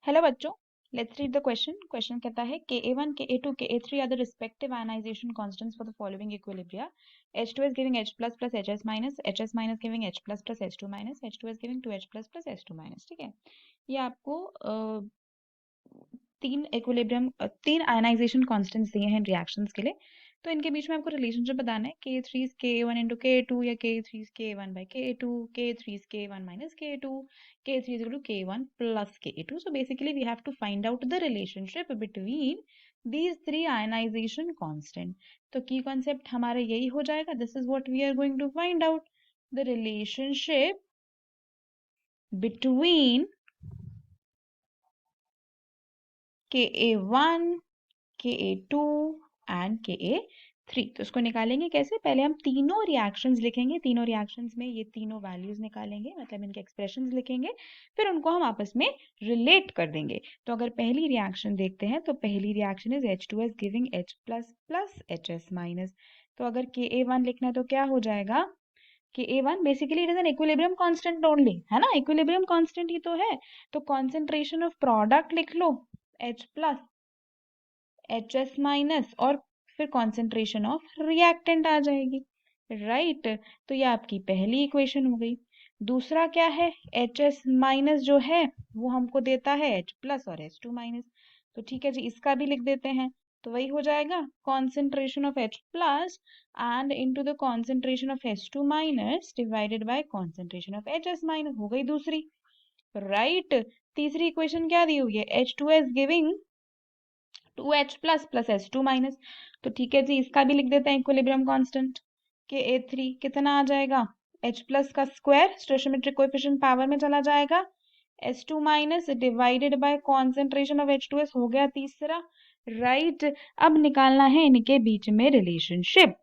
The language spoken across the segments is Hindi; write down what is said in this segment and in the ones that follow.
हेलो बच्चों, let's read the question. Question कहता है Ka1, Ka2, Ka3 are the respective ionization constants for the following equilibria. H2 is giving H plus plus HS minus, HS minus giving H plus plus H2 minus, H2 is giving 2H plus plus H2 minus। ठीक है, ये आपको तीन आयनाइजेशन कांस्टेंट्स दिए हैं रिएक्शंस के लिए। तो इनके बीच में आपको रिलेशनशिप बताना है K3 is K1 into K2 या K3 is K1 by K2, K3 is K1 minus K2, K3 is equal to K1 plus K2. So basically we have to find out the relationship between these three ionization constant. तो की concept हमारा यही हो जाएगा। This is what we are going to find out, the relationship between Ka1, Ka2 and Ka3। तो इसको निकालेंगे कैसे? पहले हम तीनों रिएक्शंस लिखेंगे, तीनों रिएक्शंस में ये तीनों वैल्यूज निकालेंगे, मतलब इनके एक्सप्रेशंस लिखेंगे, फिर उनको हम आपस में रिलेट कर देंगे। तो अगर पहली रिएक्शन देखते हैं तो पहली reaction is H2S giving H plus plus HS minus. तो अगर Ka1 लिखना है तो क्या हो जाएगा? Ka1 basically it is an equilibrium constant only, है ना, इक्विलिब्रियम कांस्टेंट ही तो है। तो कॉन्सेंट्रेशन ऑफ प्रोडक्ट लिख लो H प्लस HS माइनस, और फिर कॉन्सेंट्रेशन ऑफ रिएक्टेंट आ जाएगी, राइट। तो ये आपकी पहली इक्वेशन हो गई। दूसरा क्या है? HS माइनस जो है वो हमको देता है H प्लस और H2 माइनस। तो ठीक है जी, इसका भी लिख देते हैं। तो वही हो जाएगा concentration of H plus and into the concentration of H2 minus divided by concentration of HS minus, हो गई दूसरी, राइट। तीसरी इक्वेशन क्या दी हुई है? H2S giving 2H plus plus H2 minus. तो ठीक है जी, इसका भी लिख देते हैं इक्विलिब्रियम कांस्टेंट। Ka3 कितना आ जाएगा? H प्लस का स्क्वायर स्टोइचोमेट्रिक कोएफिशिएंट पावर में चला जाएगा, H2 minus divided by concentration of H2S, हो गया तीसरा, राइट। अब निकालना है इनके बीच में रिलेशनशिप।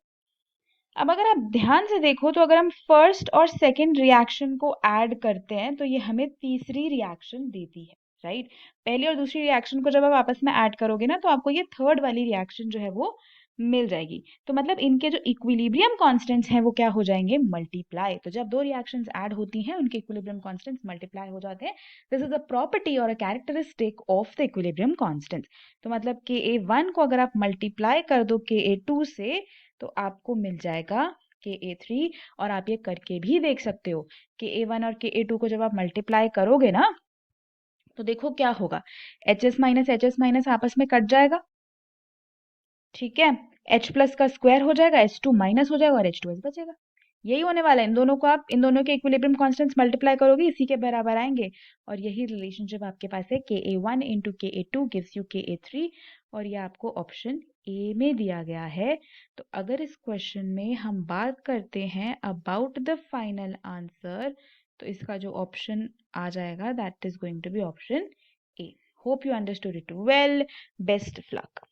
अब अगर आप ध्यान से देखो तो अगर हम फर्स्ट और सेकंड रिएक्शन को ऐड करते हैं तो ये हमें तीसरी रिएक्शन देती है, राइट। पहली और दूसरी रिएक्शन को जब आप आपस में ऐड करोगे ना तो आपको ये थर्ड वाली रिएक्शन जो है वो मिल जाएगी। तो मतलब इनके जो इक्विलिब्रियम कांस्टेंट्स हैं वो क्या हो जाएंगे? मल्टीप्लाई। तो जब दो रिएक्शंस ऐड होती हैं उनके इक्विलिब्रियम कांस्टेंट्स मल्टीप्लाई हो जाते हैं। दिस इज अ प्रॉपर्टी और a characteristic of the equilibrium constants. तो मतलब Ka1 को अगर आप मल्टीप्लाई कर दो Ka2 से तो आपको मिल जाएगा Ka3। और आप ये करके भी देख सकते हो, Ka1 और Ka2 को जब आप मल्टीप्लाई करोगे ना तो देखो क्या होगा, HS माइनस आपस में कट जाएगा, ठीक है, H प्लस का स्क्वायर हो जाएगा, H2 माइनस हो जाएगा और H2S बचेगा। यही होने वाला है। इन दोनों को आप इन दोनों के इक्विलिब्रियम कांस्टेंट्स मल्टीप्लाई करोगे, इसी के बराबर आएंगे। और यही रिलेशनशिप आपके पास है, Ka1 into Ka2 gives you Ka3, और ये आपको ऑप्शन ए में दिया गया है। तो अगर इस क्वेश्चन में हम बात करते हैं अबाउट द फाइनल आंसर, तो इसका जो ऑप्शन आ जाएगा that is going to be option A. Hope you understood it well. Best of luck.